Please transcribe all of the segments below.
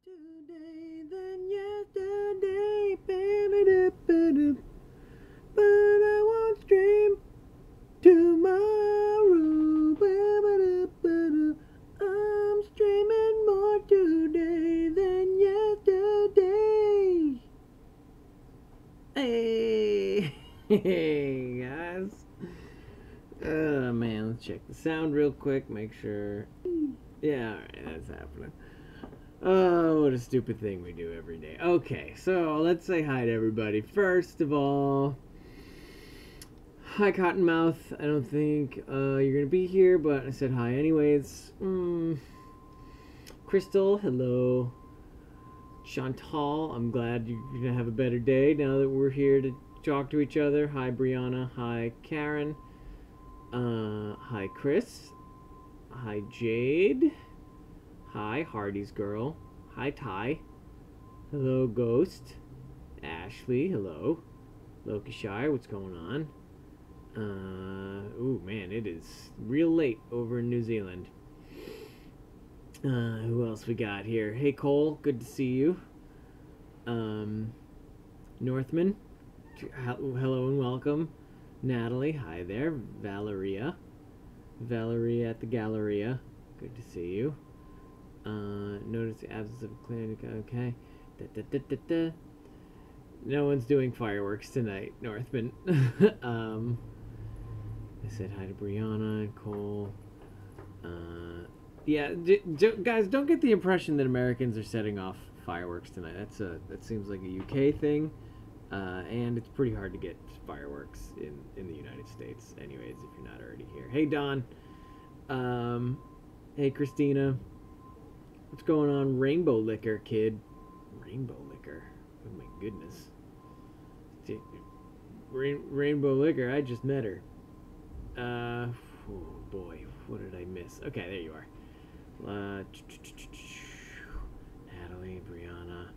today than yesterday, ba-ba-da-ba-da. But I won't stream tomorrow, ba-ba-da-ba-da. I'm streaming more today than yesterday. Hey, hey guys. Oh man, let's check the sound real quick, make sure. Yeah, alright, that's happening. Oh, what a stupid thing we do every day. Okay, so let's say hi to everybody. First of all, hi Cottonmouth. I don't think you're gonna be here, but I said hi anyways. Crystal, hello. Chantal, I'm glad you're gonna have a better day now that we're here to talk to each other. Hi Brianna. Hi Karen. Hi Chris. Hi Jade. Hi Hardy's girl. Hi Ty. Hello Ghost. Ashley, hello. Loki Shire, what's going on? Ooh man, it is real late over in New Zealand. Who else we got here? Hey Cole, good to see you. Northman, hello and welcome. Natalie, hi there. Valeria at the Galleria, good to see you. Notice the absence of a clinic. Okay. No one's doing fireworks tonight, Northman. I said hi to Brianna and Cole. Yeah, guys, don't get the impression that Americans are setting off fireworks tonight. That seems like a UK thing, and it's pretty hard to get fireworks in the United States. Anyways, if you're not already here. Hey Don. Hey Christina. What's going on, Rainbow Liquor, kid? Rainbow Liquor. Oh my goodness. Rainbow Liquor, I just met her. Oh boy, what did I miss? Okay, there you are. Natalie, Brianna.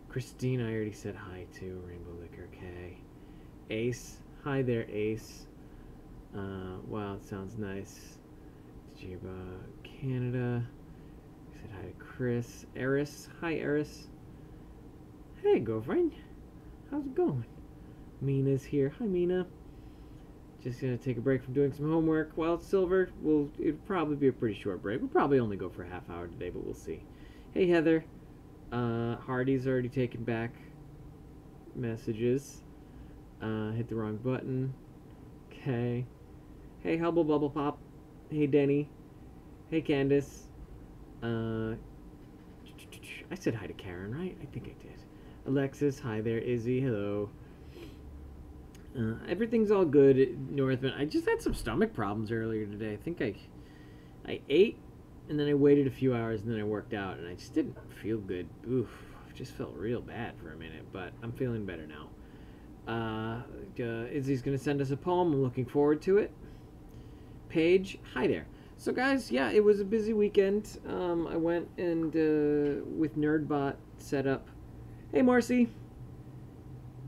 Christina, I already said hi to. Rainbow Liquor, okay. Ace, hi there, Ace. Wow, it sounds nice. Jiba, Canada. Said hi to Chris. Eris. Hi, Eris. Hey, girlfriend. How's it going? Mina's here. Hi, Mina. Just gonna take a break from doing some homework. Well, Silver, it'll probably be a pretty short break. We'll probably only go for a half hour today, but we'll see. Hey, Heather. Hardy's already taken back messages. Hit the wrong button. Okay. Hey, Hubble Bubble Pop. Hey, Denny. Hey, Candace. I said hi to Karen, right? I think I did. Alexis, hi there. Izzy, hello. Everything's all good at Northman. I just had some stomach problems earlier today. I think I ate, and then I waited a few hours, and then I worked out, and I just didn't feel good. Oof, I just felt real bad for a minute, but I'm feeling better now. Izzy's gonna send us a poem. I'm looking forward to it. Paige, hi there. So guys, yeah, it was a busy weekend. I went and with NerdBot set up. Hey Marcy.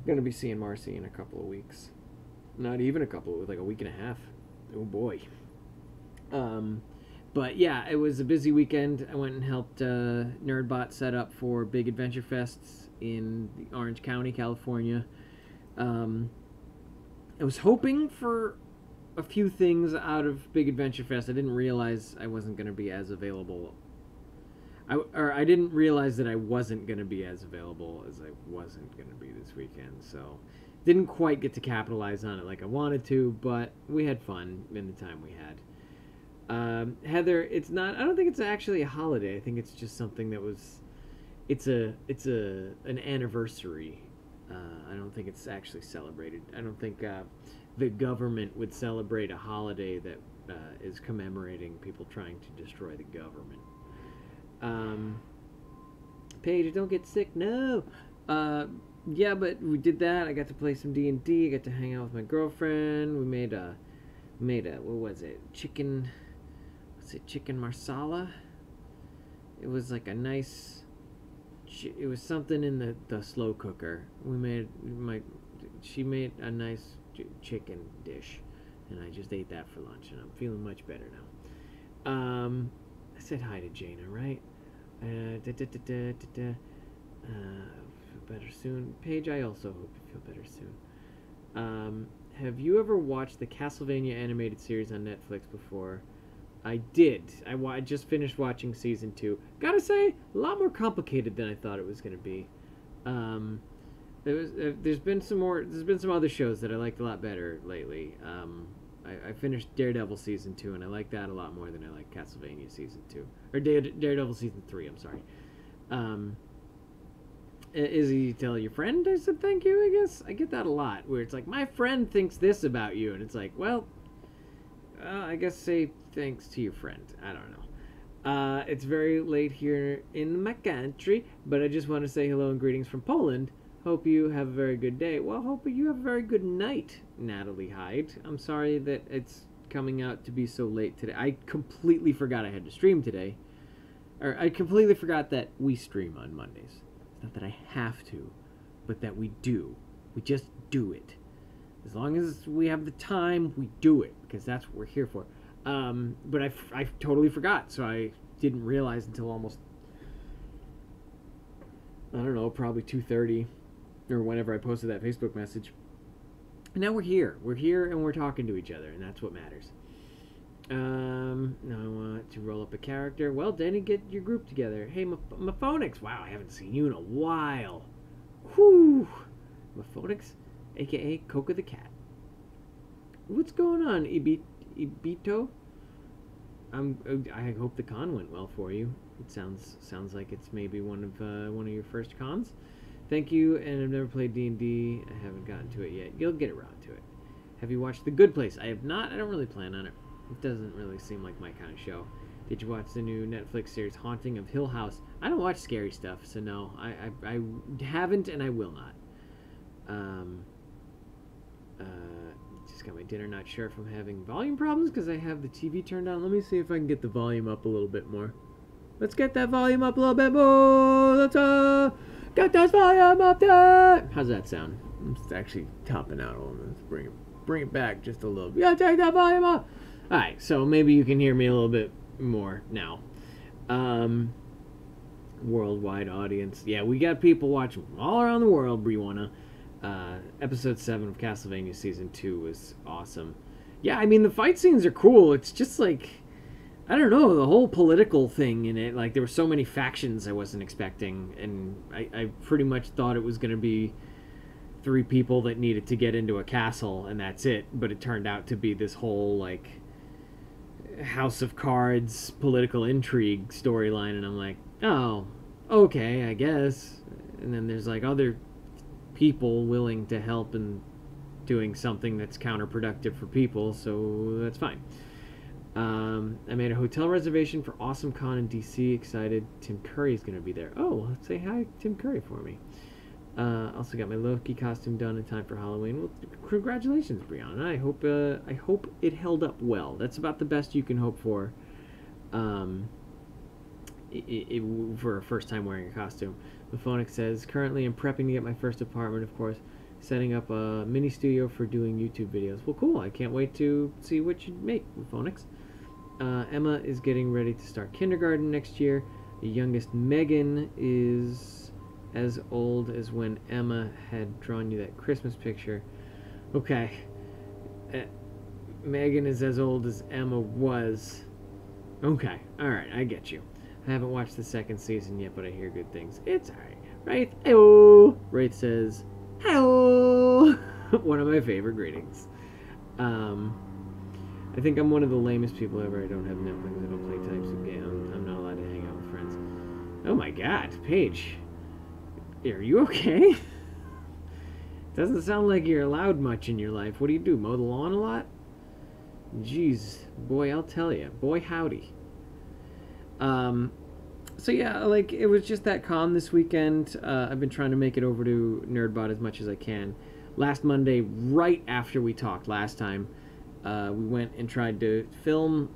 Gonna be seeing Marcy in a couple of weeks. Not even a couple, like a week and a half. Oh boy. But yeah, it was a busy weekend. I went and helped NerdBot set up for Big Adventure Fests in Orange County, California. I was hoping for a few things out of Big Adventure Fest. I didn't realize I wasn't going to be as available. I didn't realize that I wasn't going to be as available as I wasn't going to be this weekend. So, didn't quite get to capitalize on it like I wanted to, but we had fun in the time we had. Heather, it's not. I don't think it's actually a holiday. I think it's just something that was. It's an anniversary. I don't think it's actually celebrated. I don't think the government would celebrate a holiday that is commemorating people trying to destroy the government. Paige, don't get sick. No. Yeah, but we did that. I got to play some D&D. I got to hang out with my girlfriend. We made a what was it? Chicken marsala. It was like a nice. It was something in the slow cooker. She made a nice chicken dish, and I just ate that for lunch, and I'm feeling much better now. I said hi to Jaina, right? Feel better soon. Paige, I also hope you feel better soon. Have you ever watched the Castlevania animated series on Netflix before? I did. I just finished watching season 2. Gotta say, a lot more complicated than I thought it was gonna be. There's been some other shows that I liked a lot better lately. I finished Daredevil season 2, and I like that a lot more than I like Castlevania season 2, or Daredevil season 3. I'm sorry. Izzy, tell your friend I said thank you. I guess I get that a lot, where it's like, my friend thinks this about you, and it's like, well, I guess say thanks to your friend. I don't know. It's very late here in my country, but I just want to say hello and greetings from Poland. Hope you have a very good day. Well, hope you have a very good night, Natalie Hyde. I'm sorry that it's coming out to be so late today. I completely forgot I had to stream today. Or I completely forgot that we stream on Mondays. It's not that I have to, but that we do. We just do it. As long as we have the time, we do it, because that's what we're here for. But I totally forgot, so I didn't realize until almost, I don't know, probably 2:30, or whenever I posted that Facebook message. And now we're here. We're here and we're talking to each other, and that's what matters. Now I want to roll up a character. Well, Denny, get your group together. Hey, Maphonix. Wow, I haven't seen you in a while. Whew. Maphonix, a.k.a. Coca the Cat. What's going on, Ibito? I hope the con went well for you. It sounds like it's maybe one of your first cons. Thank you, and I've never played D&D. I haven't gotten to it yet. You'll get around to it. Have you watched The Good Place? I have not. I don't really plan on it. It doesn't really seem like my kind of show. Did you watch the new Netflix series Haunting of Hill House? I don't watch scary stuff, so no. I haven't, and I will not. Just got my dinner. Not sure if I'm having volume problems because I have the TV turned on. Let me see if I can get the volume up a little bit more. Let's get that volume up a little bit more. Let's get that volume up there. How's that sound? It's actually topping out a little bit. Let's bring it back just a little bit. Yeah, take that volume up. All right, so maybe you can hear me a little bit more now. Worldwide audience. Yeah, we got people watching from all around the world, Brianna. Episode 7 of Castlevania Season 2 was awesome. Yeah, I mean, the fight scenes are cool. It's just like, I don't know, the whole political thing in it. Like, there were so many factions I wasn't expecting, and I pretty much thought it was going to be 3 people that needed to get into a castle, and that's it. But it turned out to be this whole, like, House of Cards political intrigue storyline, and I'm like, oh, okay, I guess. And then there's, like, other people willing to help and doing something that's counterproductive for people, so that's fine. I made a hotel reservation for Awesome Con in DC. Excited. Tim Curry's going to be there. Oh, let's say hi, Tim Curry, for me. Also got my Loki costume done in time for Halloween. Well, congratulations, Brianna. I hope it held up well. That's about the best you can hope for. For a first time wearing a costume. Maphonic says, currently I'm prepping to get my first apartment, of course, setting up a mini studio for doing YouTube videos. Well, cool. I can't wait to see what you make, Maphonics. Emma is getting ready to start kindergarten next year. The youngest, Megan, is as old as when Emma had drawn you that Christmas picture. Okay. Megan is as old as Emma was. Okay. Alright, I get you. I haven't watched the second season yet, but I hear good things. It's alright. Wraith, hey-oh! Wraith says, hey-oh! One of my favorite greetings. I think I'm one of the lamest people ever. I don't have Netflix. I don't play types of games. I'm not allowed to hang out with friends. Oh my god, Paige. Are you okay? Doesn't sound like you're allowed much in your life. What do you do? Mow the lawn a lot? Jeez. Boy, I'll tell you. Boy, howdy. So yeah, like, it was just that calm this weekend. I've been trying to make it over to NerdBot as much as I can. Last Monday, right after we talked last time, we went and tried to film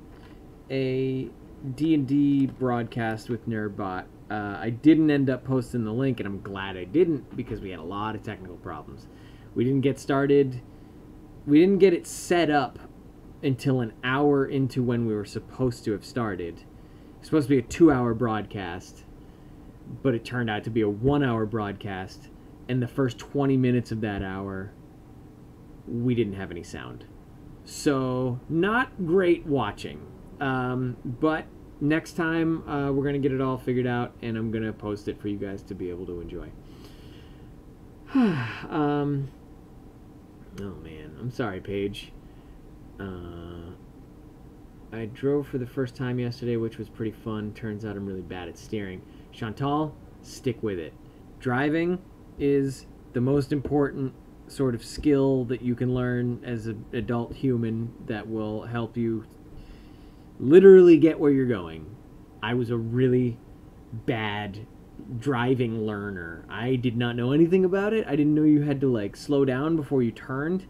a D&D broadcast with NerdBot. I didn't end up posting the link, and I'm glad I didn't, because we had a lot of technical problems. We didn't get started. We didn't get it set up until an hour into when we were supposed to have started. It's supposed to be a 2-hour broadcast, but it turned out to be a 1-hour broadcast, and the first 20 minutes of that hour, we didn't have any sound. So, not great watching. But next time, we're going to get it all figured out, and I'm going to post it for you guys to be able to enjoy. Oh, man. I'm sorry, Paige. I drove for the first time yesterday, which was pretty fun. Turns out I'm really bad at steering. Chantal, stick with it. Driving is the most important sort of skill that you can learn as an adult human that will help you literally get where you're going. I was a really bad driving learner. I did not know anything about it. I didn't know you had to like slow down before you turned,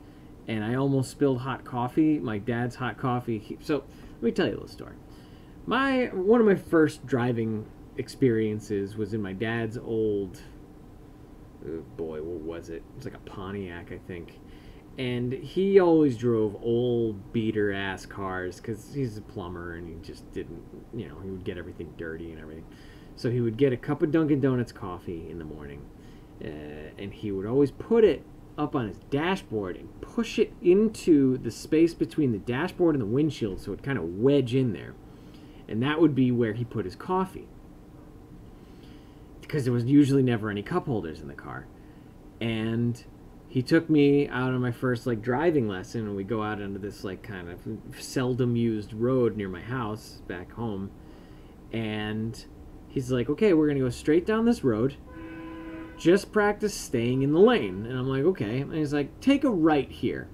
and I almost spilled hot coffee, my dad's hot coffee. So let me tell you a little story. One of my first driving experiences was in my dad's old, oh boy, what was it? It was like a Pontiac, I think. And he always drove old beater ass cars because he's a plumber and he just didn't, he would get everything dirty and everything. So he would get a cup of Dunkin' Donuts coffee in the morning, and he would always put it up on his dashboard and push it into the space between the dashboard and the windshield so it kind of wedge in there. And that would be where he put his coffee, because there was usually never any cup holders in the car. And he took me out on my first like driving lesson, and we go out onto this like kind of seldom used road near my house back home, and he's like, okay, we're gonna go straight down this road, just practice staying in the lane. And I'm like, okay. And he's like, take a right here.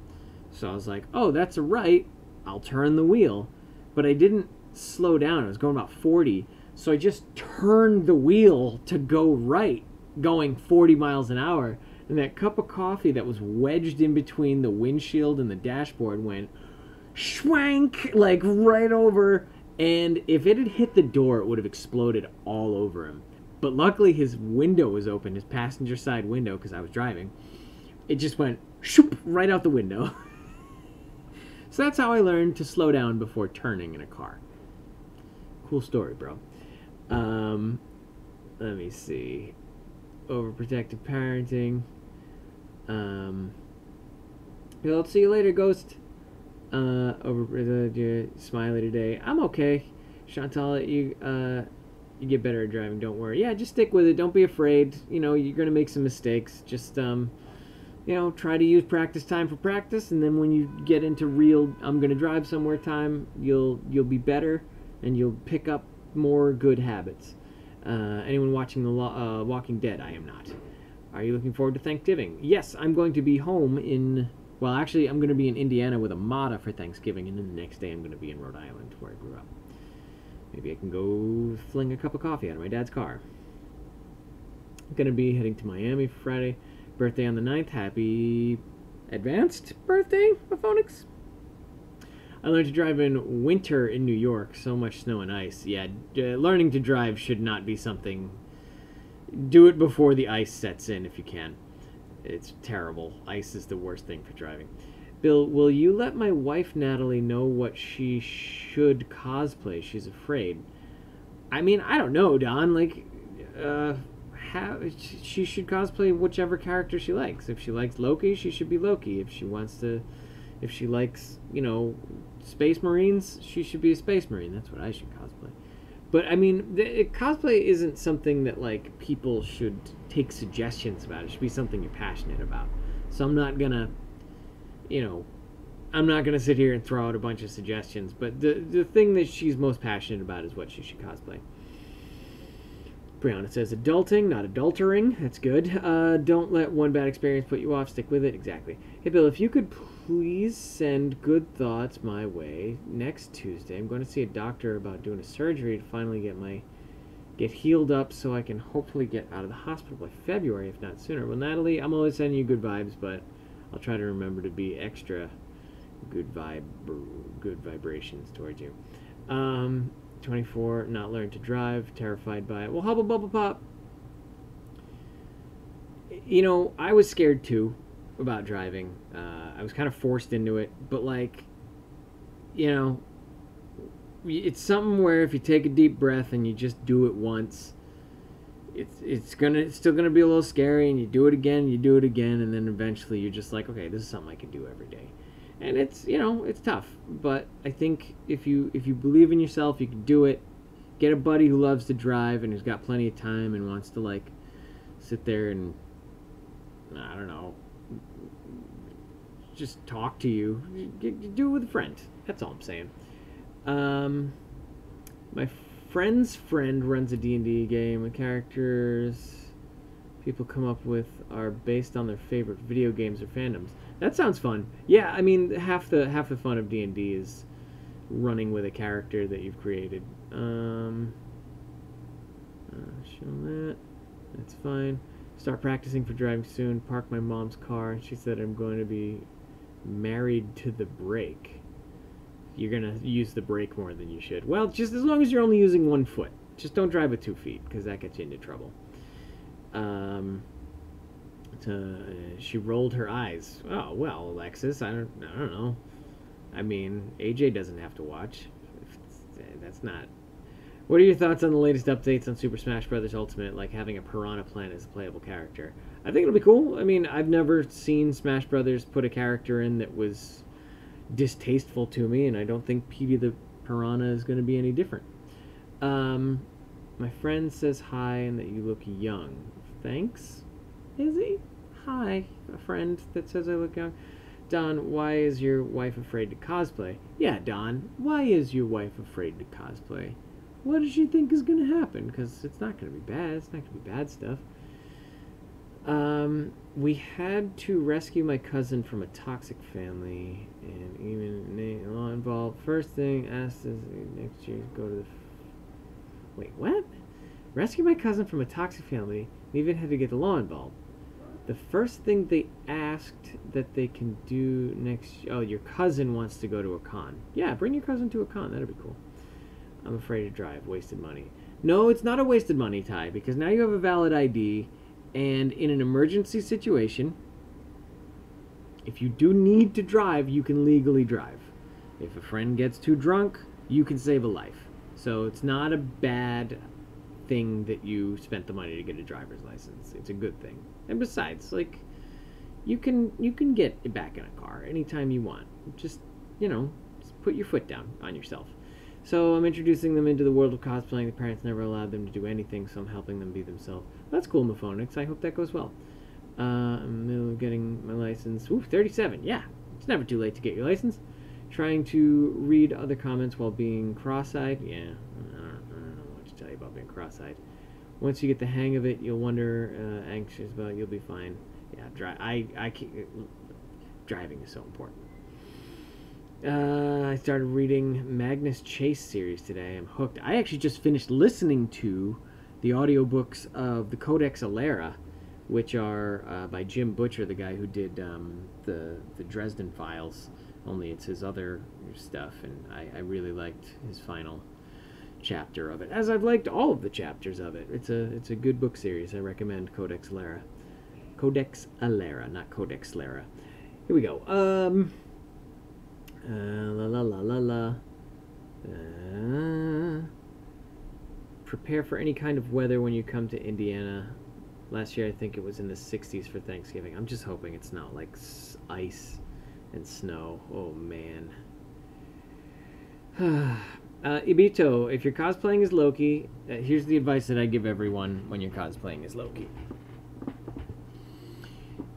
So I was like, oh, that's a right, I'll turn the wheel. But I didn't slow down, I was going about 40, so I just turned the wheel to go right, going 40 miles an hour. And that cup of coffee that was wedged in between the windshield and the dashboard went schwank, like right over. And if it had hit the door, it would have exploded all over him. But luckily his window was open, his passenger side window, because I was driving. It just went shoop right out the window. So that's how I learned to slow down before turning in a car. Cool story, bro. Let me see. Overprotective parenting. I'll see you later, Ghost. Smiley today. I'm okay. Chantal, you get better at driving, don't worry. Yeah, just stick with it. Don't be afraid. You're gonna make some mistakes. Just try to use practice time for practice, and then when you get into real I'm gonna drive somewhere time, you'll be better, and you'll pick up more good habits. Anyone watching the Walking Dead? I am not. Are you looking forward to Thanksgiving? Yes, I'm going to be home in... Well, actually, I'm going to be in Indiana with Amada for Thanksgiving, and then the next day I'm going to be in Rhode Island, where I grew up. Maybe I can go fling a cup of coffee out of my dad's car. I'm going to be heading to Miami for Friday. Birthday on the 9th. Happy advanced birthday, Maphonix. I learned to drive in winter in New York. So much snow and ice. Yeah, learning to drive should not be something... Do it before the ice sets in if you can. It's terrible. Ice is the worst thing for driving. Bill, will you let my wife Natalie know what she should cosplay? She's afraid. I mean, I don't know, Don. Like, she should cosplay whichever character she likes. If she likes Loki, she should be Loki. If she likes, Space Marines, she should be a Space Marine. That's what I should cosplay. But, I mean, cosplay isn't something that, like, people should take suggestions about. It should be something you're passionate about. So I'm not gonna, I'm not gonna sit here and throw out a bunch of suggestions. But the thing that she's most passionate about is what she should cosplay. Brianna says, adulting, not adultering. That's good. Don't let one bad experience put you off. Stick with it. Exactly. Hey, Bill, if you could please send good thoughts my way. Next Tuesday, I'm going to see a doctor about doing a surgery to finally get healed up so I can hopefully get out of the hospital by February, if not sooner. Well, Natalie, I'm always sending you good vibes, but I'll try to remember to be extra good vibrations towards you. 24, not learned to drive, terrified by it. Well, Hubble Bubble Pop, I was scared too about driving. I was kind of forced into it, but it's something where if you take a deep breath and you just do it once, it's still gonna be a little scary, and you do it again, and then eventually you're just like, okay, this is something I can do every day. And it's, it's tough, but I think if you believe in yourself, you can do it. Get a buddy who loves to drive and who's got plenty of time and wants to, like, sit there and, I don't know, just talk to you. Do it with a friend. That's all I'm saying. My friend's friend runs a D&D game. The characters people come up with are based on their favorite video games or fandoms. That sounds fun. Yeah, I mean, half the fun of D&D is running with a character that you've created. Show that. That's fine. Start practicing for driving soon. Park my mom's car. She said I'm going to be married to the brake. You're going to use the brake more than you should. Well, just as long as you're only using 1 foot. Just don't drive with 2 feet, because that gets you into trouble. She rolled her eyes. Oh, well, Alexis, I don't know. I mean, AJ doesn't have to watch. That's not... What are your thoughts on the latest updates on Super Smash Bros. Ultimate, like having a Piranha Plant as a playable character? I think it'll be cool. I mean, I've never seen Smash Brothers put a character in that was distasteful to me, and I don't think Petey the Piranha is going to be any different. My friend says hi and that you look young. Thanks? Is he? Hi, a friend that says I look young. Don, why is your wife afraid to cosplay? Yeah, Don, why is your wife afraid to cosplay? What does she think is going to happen? Because it's not going to be bad. It's not going to be bad stuff. We had to rescue my cousin from a toxic family, and even law involved. First thing asked is next year go to the... Wait, what? Rescue my cousin from a toxic family, and even had to get the law involved. The first thing they asked that they can do next... Oh, your cousin wants to go to a con. Yeah, bring your cousin to a con. That'd be cool. I'm afraid to drive. Wasted money. No, it's not a wasted money, Ty, because now you have a valid ID, and in an emergency situation, if you do need to drive, you can legally drive. If a friend gets too drunk, you can save a life. So it's not a bad thing that you spent the money to get a driver's license. It's a good thing. And besides, like, you can get back in a car anytime you want. Just put your foot down on yourself. So I'm introducing them into the world of cosplaying. The parents never allowed them to do anything, so I'm helping them be themselves. That's cool, Maphonix. I hope that goes well. I'm in the middle of getting my license. Ooh, 37. Yeah, it's never too late to get your license. Trying to read other comments while being cross-eyed. Yeah, I don't know what to tell you about being cross-eyed. Once you get the hang of it, you'll wonder, anxious about it. You'll be fine. Yeah, driving is so important. I started reading Magnus Chase series today. I'm hooked. I actually just finished listening to the audiobooks of the Codex Alera, which are by Jim Butcher, the guy who did the Dresden Files, only it's his other stuff, and I really liked his final chapter of it, as I've liked all of the chapters of it. It's a good book series. I recommend Codex Alera. Codex Alera, not Codex Lara. Here we go. Prepare for any kind of weather when you come to Indiana. Last year, I think it was in the 60s for Thanksgiving. I'm just hoping it's not like ice and snow. Oh, man. Ibito, if you're cosplaying as Loki, here's the advice that I give everyone when you're cosplaying as Loki.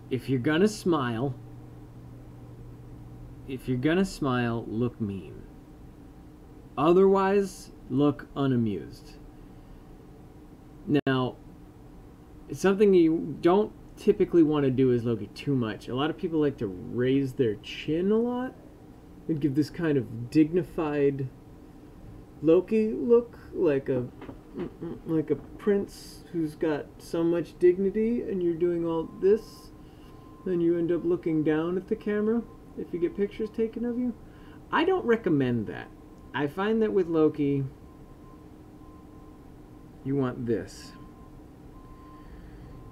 If you're gonna smile, look mean. Otherwise, look unamused. Now, something you don't typically want to do as Loki too much. A lot of people like to raise their chin a lot and give this kind of dignified Loki look, like a prince who's got so much dignity, and you're doing all this, then you end up looking down at the camera if you get pictures taken of you. I don't recommend that. I find that with Loki, you want this.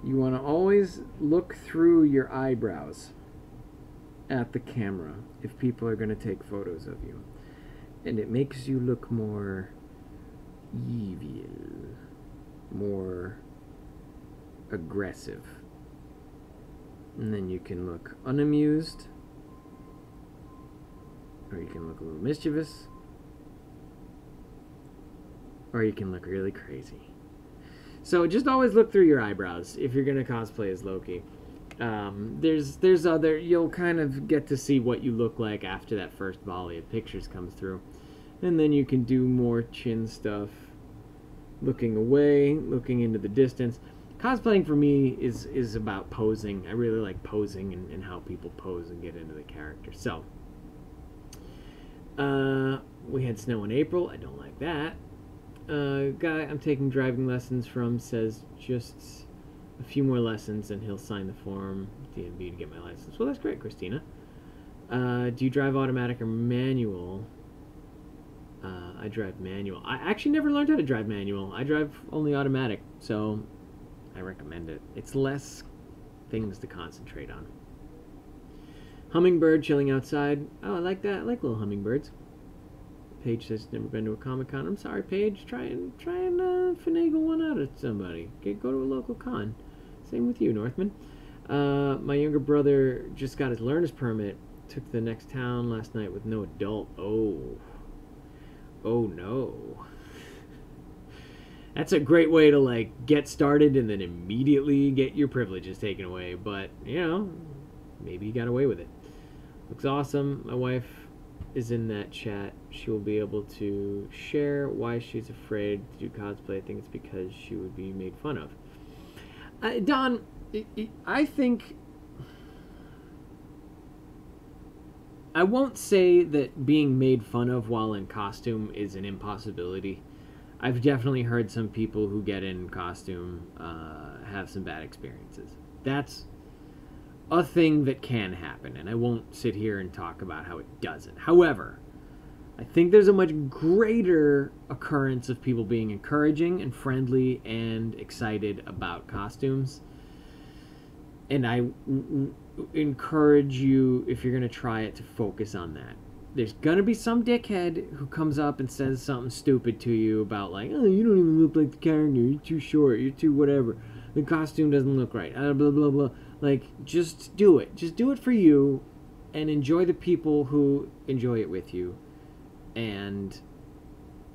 You want to always look through your eyebrows at the camera if people are going to take photos of you. And it makes you look more evil, more aggressive. And then you can look unamused, or you can look a little mischievous, or you can look really crazy. So just always look through your eyebrows if you're going to cosplay as Loki. There's other, you'll kind of get to see what you look like after that first volley of pictures comes through. And then you can do more chin stuff, looking away, looking into the distance. Cosplaying for me is about posing. I really like posing and how people pose and get into the character. So, we had snow in April. I don't like that. Guy I'm taking driving lessons from says just a few more lessons and he'll sign the form DMV to get my license. Well, that's great, Christina. Do you drive automatic or manual? I drive manual. I actually never learned how to drive manual. I drive only automatic, so I recommend it. It's less things to concentrate on. Hummingbird chilling outside. Oh, I like that. I like little hummingbirds. Paige says never been to a Comic-Con. I'm sorry, Paige. Try and finagle one out of somebody. Go to a local con. Same with you, Northman. My younger brother just got his learner's permit. Took to the next town last night with no adult. Oh no. That's a great way to, like, get started and then immediately get your privileges taken away. But, you know, maybe you got away with it. Looks awesome. My wife is in that chat. She will be able to share why she's afraid to do cosplay. I think it's because she would be made fun of. Don, I think... I won't say that being made fun of while in costume is an impossibility. I've definitely heard some people who get in costume have some bad experiences. That's a thing that can happen, and I won't sit here and talk about how it doesn't. However, I think there's a much greater occurrence of people being encouraging and friendly and excited about costumes. And I encourage you, if you're going to try it, to focus on that. There's going to be some dickhead who comes up and says something stupid to you about, like, oh, you don't even look like the character, you're too short, you're too whatever, the costume doesn't look right, blah, blah, blah. Like, just do it. Just do it for you, and enjoy the people who enjoy it with you. And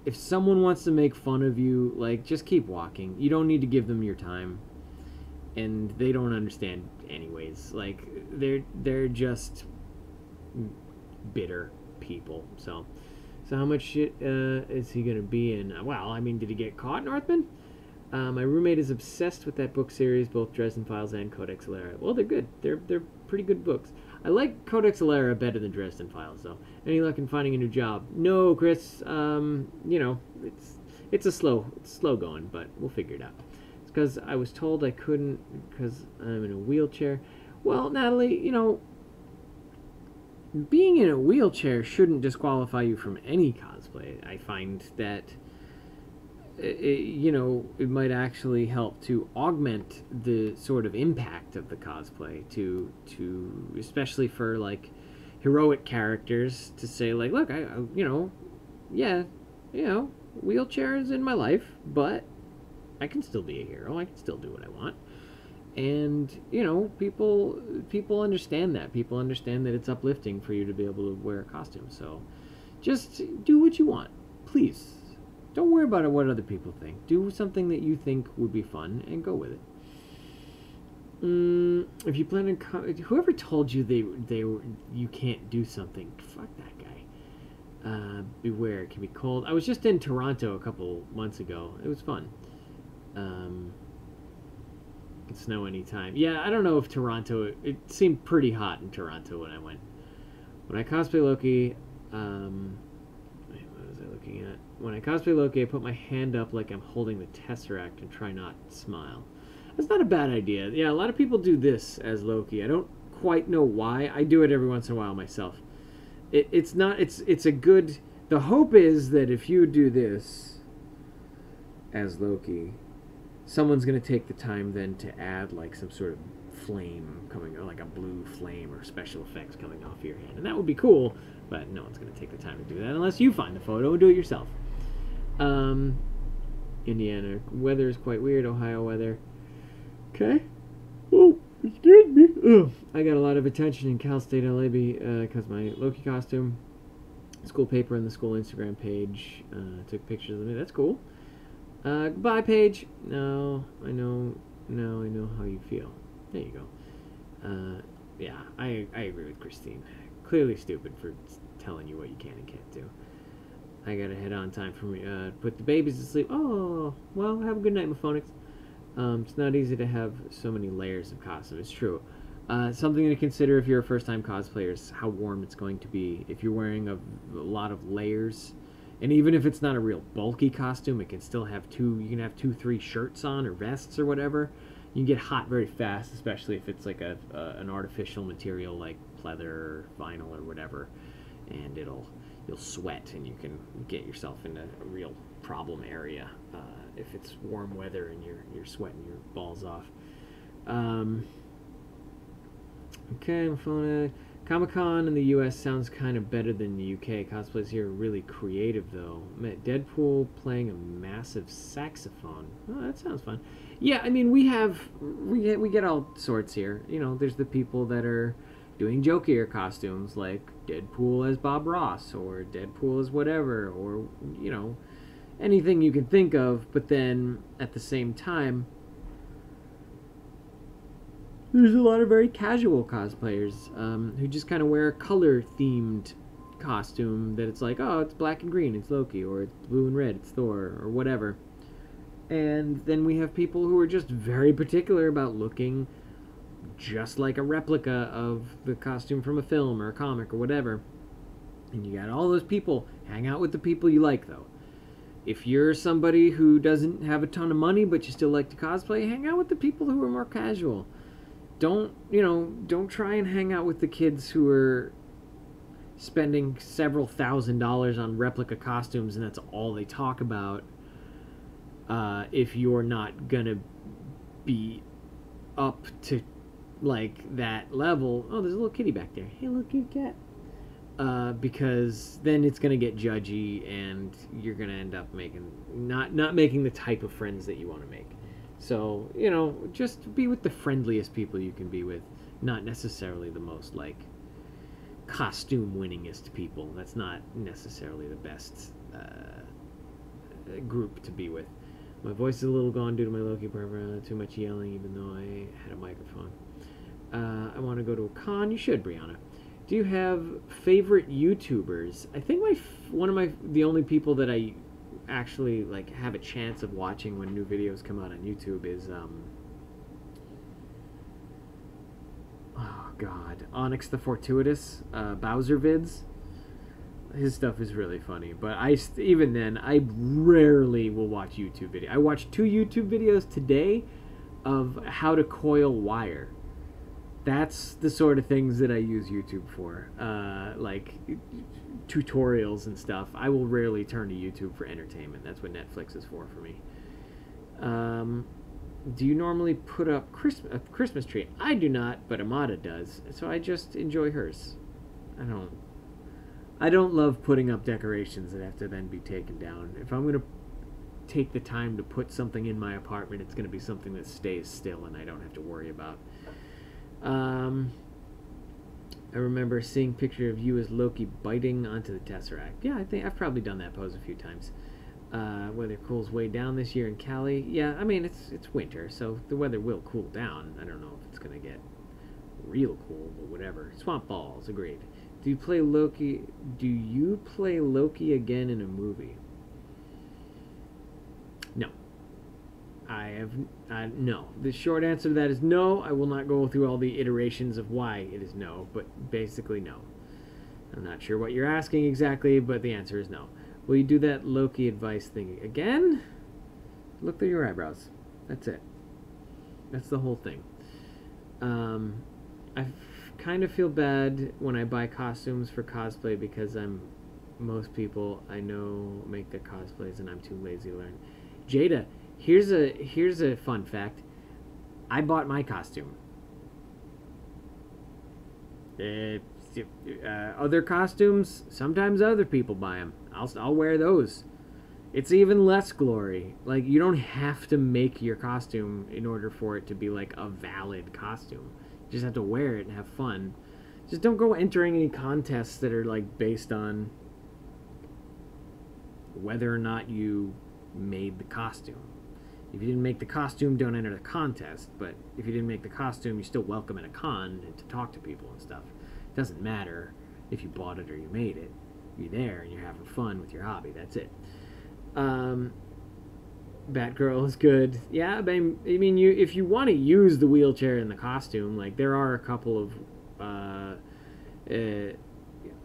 if someone wants to make fun of you, like, just keep walking. You don't need to give them your time. And they don't understand anyways. Like, they're just bitter people. So how much shit is he gonna be in? Well, I mean, did he get caught, Northman? My roommate is obsessed with that book series, both Dresden Files and Codex Alera. Well, they're good. They're pretty good books. I like Codex Alera better than Dresden Files, though. Any luck in finding a new job? No, Chris. You know, it's slow going, but we'll figure it out. Because I was told I couldn't because I'm in a wheelchair. Well, Natalie, you know, being in a wheelchair shouldn't disqualify you from any cosplay. I find that, you know, it might actually help to augment the sort of impact of the cosplay to especially for, like, heroic characters, to say, like, look, I you know, yeah, you know, wheelchair is in my life, but I can still be a hero. I can still do what I want. And, you know, people understand that. People understand that it's uplifting for you to be able to wear a costume. So just do what you want. Please. Don't worry about what other people think. Do something that you think would be fun and go with it. If you plan on... whoever told you you can't do something, fuck that guy. Beware, it can be cold. I was just in Toronto a couple months ago. It was fun. It could snow anytime. Yeah, I don't know if Toronto... It seemed pretty hot in Toronto when I went. When I cosplay Loki... wait, what was I looking at? When I cosplay Loki, I put my hand up like I'm holding the Tesseract and try not to smile. That's not a bad idea. Yeah, a lot of people do this as Loki. I don't quite know why. I do it every once in a while myself. It's a good... The hope is that if you do this as Loki, someone's going to take the time then to add, like, some sort of flame coming, or like a blue flame or special effects coming off your hand. And that would be cool, but no one's going to take the time to do that unless you find the photo and do it yourself. Indiana, weather is quite weird. Ohio weather Okay. Oh, excuse me. Ugh. I got a lot of attention in Cal State LA because my Loki costume, school paper, and the school Instagram page took pictures of me. That's cool. Goodbye, Paige. No, I know. No, I know how you feel. There you go. Yeah, I agree with Christine. Clearly stupid for telling you what you can and can't do. I gotta head on time for me. Put the babies to sleep. Oh, well, have a good night, Maphonics. It's not easy to have so many layers of costume. It's true. Something to consider if you're a first-time cosplayer is how warm it's going to be. If you're wearing a lot of layers, and even if it's not a real bulky costume, it can still have you can have 2-3 shirts on or vests or whatever. You can get hot very fast, especially if it's like an artificial material like pleather or vinyl or whatever, and you'll sweat and you can get yourself into a real problem area if it's warm weather and you're sweating your balls off. Okay, my phone. Comic-Con in the US sounds kind of better than the UK. Cosplays here are really creative, though. Met Deadpool playing a massive saxophone. Oh, that sounds fun. Yeah, I mean, we get all sorts here. You know, there's the people that are doing jokier costumes, like Deadpool as Bob Ross, or Deadpool as whatever, or, you know, anything you can think of. But then, at the same time, there's a lot of very casual cosplayers who just kind of wear a color-themed costume that it's like, oh, it's black and green, it's Loki, or it's blue and red, it's Thor, or whatever. And then we have people who are just very particular about looking just like a replica of the costume from a film or a comic or whatever. And you got all those people. Hang out with the people you like, though. If you're somebody who doesn't have a ton of money but you still like to cosplay, hang out with the people who are more casual. Don't try and hang out with the kids who are spending several $1,000s on replica costumes and that's all they talk about. If you're not gonna be up to like that level. Oh, there's a little kitty back there. Hey, little cute cat. Because then it's gonna get judgy and you're gonna end up not making the type of friends that you want to make. So, you know, just be with the friendliest people you can be with, not necessarily the most, like, costume-winningest people. That's not necessarily the best group to be with. My voice is a little gone due to my Loki program, too much yelling, even though I had a microphone. I want to go to a con. You should, Brianna. Do you have favorite YouTubers? I think the only people that I actually like have a chance of watching when new videos come out on YouTube is oh god, Onyx the Fortuitous, Bowser vids. His stuff is really funny, but even then I rarely will watch YouTube videos. I watched 2 YouTube videos today of how to coil wire. That's the sort of things that I use YouTube for, like tutorials and stuff. I will rarely turn to YouTube for entertainment. That's what Netflix is for me. Do you normally put up a Christmas tree? I do not, but Amada does, so I just enjoy hers. I don't love putting up decorations that have to then be taken down. If I'm going to take the time to put something in my apartment, it's going to be something that stays still and I don't have to worry about. I remember seeing a picture of you as Loki biting onto the Tesseract. Yeah, I think I've probably done that pose a few times. Weather cools way down this year in Cali. Yeah, I mean, it's winter, so the weather will cool down. I don't know if it's going to get real cool, but whatever. Swamp balls, agreed. Do you play Loki again in a movie? No. No. The short answer to that is no. I will not go through all the iterations of why it is no, but basically no. I'm not sure what you're asking exactly, but the answer is no. Will you do that Loki advice thing again? Look through your eyebrows. That's it. That's the whole thing. I kind of feel bad when I buy costumes for cosplay because most people I know make their cosplays and I'm too lazy to learn. Jada, here's a fun fact. I bought my costume. Other costumes, sometimes other people buy them. I'll wear those. It's even less glory. Like, you don't have to make your costume in order for it to be, like, a valid costume. You just have to wear it and have fun. Just don't go entering any contests that are, like, based on whether or not you made the costume. If you didn't make the costume, don't enter the contest. But if you didn't make the costume, you're still welcome at a con and to talk to people and stuff. It doesn't matter if you bought it or you made it. You're there and you're having fun with your hobby. That's it. Batgirl is good. Yeah, but I mean, if you want to use the wheelchair in the costume, like, there are a couple of,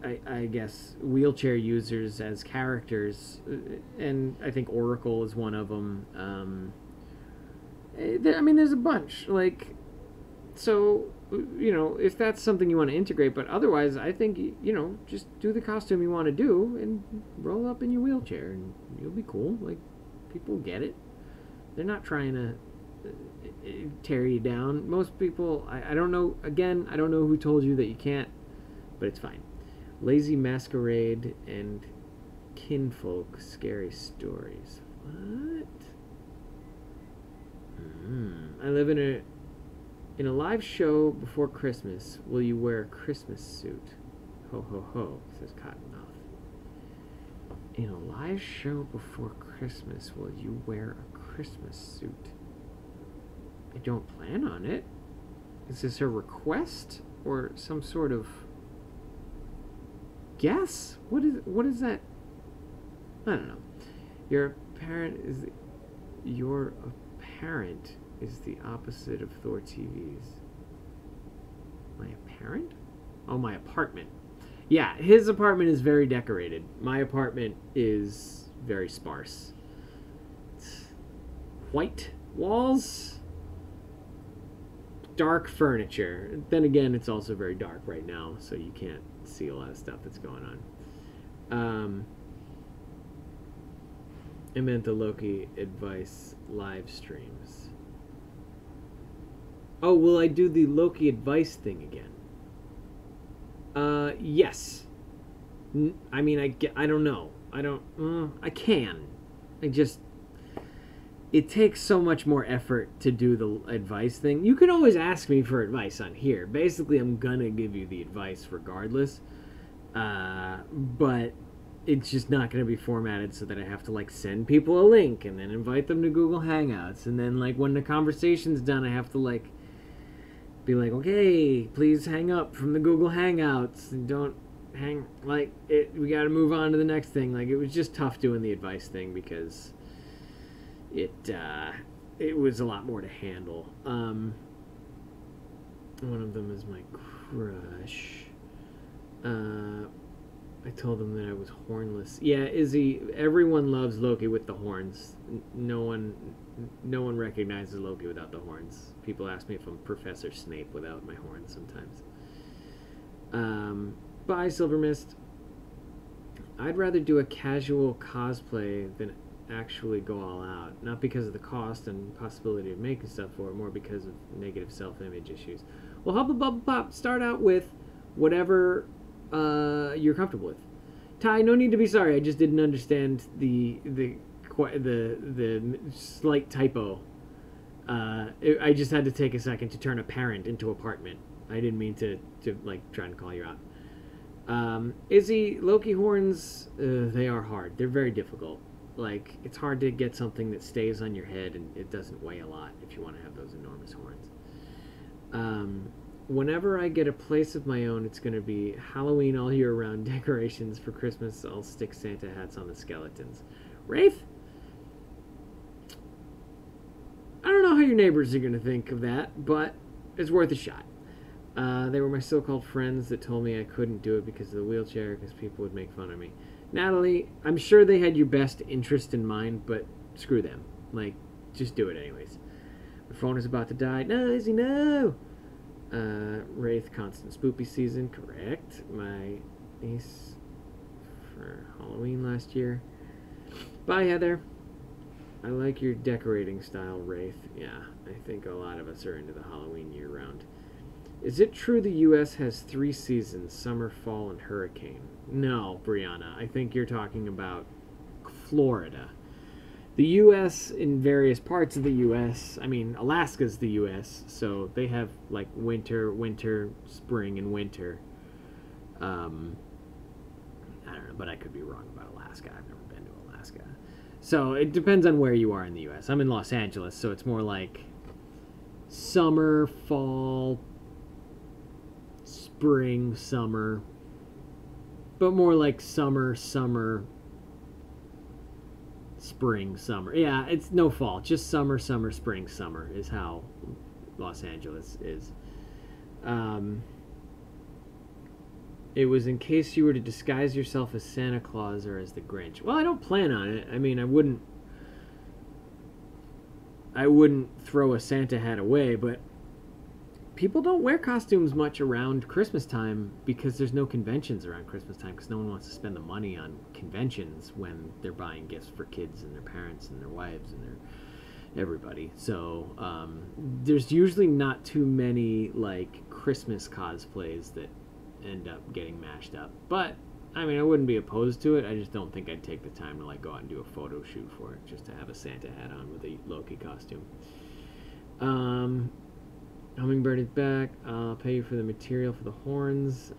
I guess, wheelchair users as characters, and I think Oracle is one of them. I mean, there's a bunch. Like, so, you know, if that's something you want to integrate, but otherwise, I think, you know, just do the costume you want to do and roll up in your wheelchair and you'll be cool. Like, people get it. They're not trying to tear you down. Most people, I don't know, again, I don't know who told you that you can't, but it's fine. Lazy Masquerade and Kinfolk Scary Stories. What? I live in a live show before Christmas. Will you wear a Christmas suit? Ho ho ho, says Cottonmouth. In a live show before Christmas, will you wear a Christmas suit? I don't plan on it. Is this a request or some sort of guess? What is that? I don't know. Your apparent is the opposite of ThorTV's. My apparent? Oh, my apartment. Yeah, his apartment is very decorated. My apartment is very sparse. It's white walls, dark furniture. Then again, it's also very dark right now, so you can't see a lot of stuff that's going on. I meant the Loki advice live streams. Oh, will I do the Loki advice thing again? Yes. I mean, I don't know. I can. It takes so much more effort to do the advice thing. You can always ask me for advice on here. Basically, I'm gonna give you the advice regardless. But it's just not gonna be formatted so that I have to, like, send people a link and then invite them to Google Hangouts. And then, like, when the conversation's done, I have to, like, be like, okay, please hang up from the Google Hangouts and don't hang, like, we gotta move on to the next thing. Like, it was just tough doing the advice thing because it was a lot more to handle. One of them is my crush. I told him that I was hornless. Yeah, Izzy, everyone loves Loki with the horns. No one recognizes Loki without the horns. People ask me if I'm Professor Snape without my horns sometimes. Bye, Silver Mist. I'd rather do a casual cosplay than actually go all out. Not because of the cost and possibility of making stuff for it, more because of negative self-image issues. Well, Hubba Bubba Pop, start out with whatever you're comfortable with. Ty, no need to be sorry. I just didn't understand the slight typo. I just had to take a second to turn apparent into apartment. I didn't mean to like try and call you out. Izzy, Loki horns, they are hard. They're very difficult. Like, it's hard to get something that stays on your head and it doesn't weigh a lot if you want to have those enormous horns. Whenever I get a place of my own, it's going to be Halloween all year round decorations. For Christmas, I'll stick Santa hats on the skeletons. Rafe? I don't know how your neighbors are going to think of that, but it's worth a shot. They were my so-called friends that told me I couldn't do it because of the wheelchair, because people would make fun of me. Natalie, I'm sure they had your best interest in mind, but screw them. Like, just do it anyways. My phone is about to die. No, Izzy, no! Wraith, constant spoopy season, correct. My niece for Halloween last year. Bye, Heather. I like your decorating style, Wraith. Yeah, I think a lot of us are into the Halloween year-round. Is it true the U.S. has 3 seasons, summer, fall, and hurricane? No, Brianna. I think you're talking about Florida. The U.S. in various parts of the U.S. I mean, Alaska's the U.S., so they have like winter, spring, and winter. I don't know, but I could be wrong about Alaska. I've never been to Alaska. So it depends on where you are in the U.S. I'm in Los Angeles, so it's more like summer, fall, spring, summer. But more like summer, spring, summer. Yeah, it's no fall. Just summer, spring, summer is how Los Angeles is. It was in case you were to disguise yourself as Santa Claus or as the Grinch. Well, I don't plan on it. I mean, I wouldn't throw a Santa hat away, but people don't wear costumes much around Christmas time because there's no conventions around Christmas time because no one wants to spend the money on conventions when they're buying gifts for kids and their parents and their wives and their everybody. So there's usually not too many like Christmas cosplays that end up getting mashed up. But I mean, I wouldn't be opposed to it. I just don't think I'd take the time to like go out and do a photo shoot for it just to have a Santa hat on with a Loki costume. Hummingbird is back. I'll pay you for the material for the horns.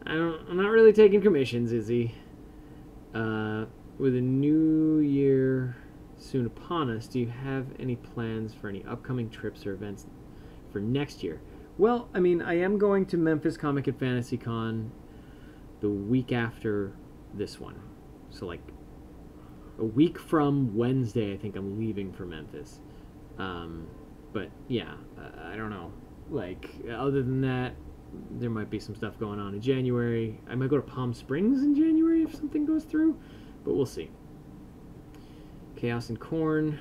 I'm not really taking commissions, Izzy. With a new year soon upon us, do you have any plans for any upcoming trips or events for next year? Well, I mean, I am going to Memphis Comic and Fantasy Con the week after this one. So, like, a week from Wednesday, I think I'm leaving for Memphis. But, yeah, I don't know. Like, other than that, there might be some stuff going on in January. I might go to Palm Springs in January if something goes through, but we'll see. Chaos and Corn.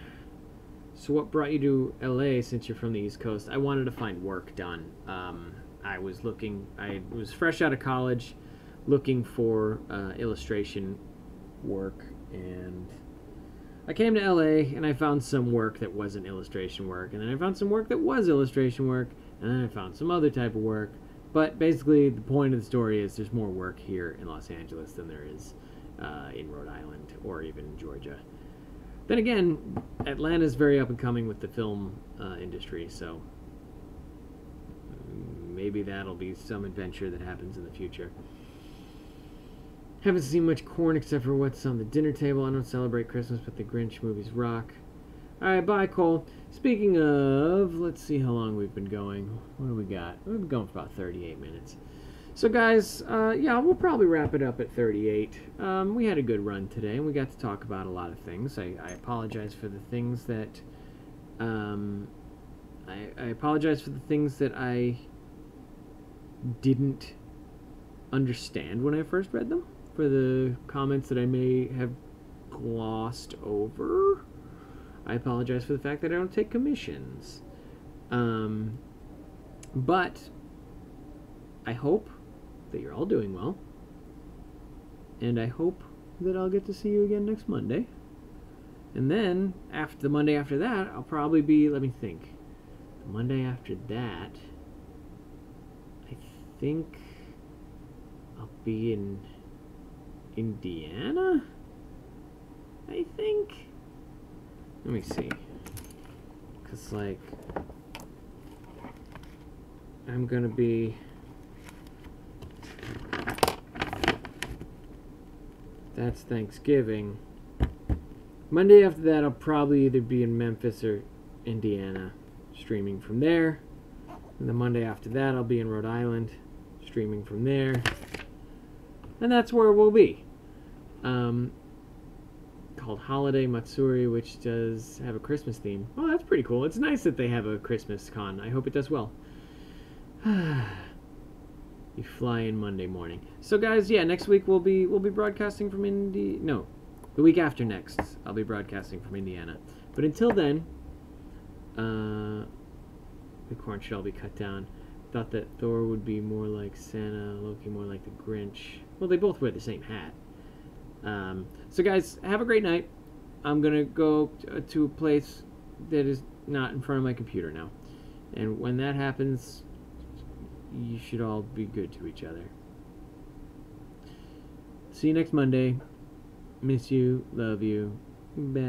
So what brought you to LA since you're from the East Coast? I wanted to find work done. I was fresh out of college looking for illustration work, and I came to LA and I found some work that wasn't illustration work, and then I found some work that was illustration work, and then I found some other type of work. But basically the point of the story is there's more work here in Los Angeles than there is in Rhode Island or even Georgia. Then again, Atlanta's very up and coming with the film industry, so maybe that'll be some adventure that happens in the future. Haven't seen much Corn except for what's on the dinner table. I don't celebrate Christmas, but the Grinch movies rock. Alright, bye, Cole. Speaking of, let's see how long we've been going. What do we got? We've been going for about 38 minutes. So guys, yeah, we'll probably wrap it up at 38. We had a good run today, and we got to talk about a lot of things. I apologize for the things that... I apologize for the things that I didn't understand when I first read them. For the comments that I may have glossed over. I apologize for the fact that I don't take commissions. But I hope that you're all doing well. And I hope that I'll get to see you again next Monday. And then, after the Monday after that, I'll probably be, let me think. The Monday after that, I think I'll be in Indiana? I think? Let me see. Because, like, I'm gonna be... That's Thanksgiving. Monday after that, I'll probably either be in Memphis or Indiana, streaming from there. And the Monday after that, I'll be in Rhode Island, streaming from there. And that's where we'll be. Called Holiday Matsuri, which does have a Christmas theme. Oh, that's pretty cool. It's nice that they have a Christmas con. I hope it does well. You fly in Monday morning. So guys, yeah, next week we'll be broadcasting from the week after next I'll be broadcasting from Indiana. But until then, the corn should all be cut down. Thought that Thor would be more like Santa, Loki more like the Grinch. Well, they both wear the same hat. So guys, have a great night. I'm gonna go to a place that is not in front of my computer now. And when that happens, you should all be good to each other. See you next Monday. Miss you, love you, Bye.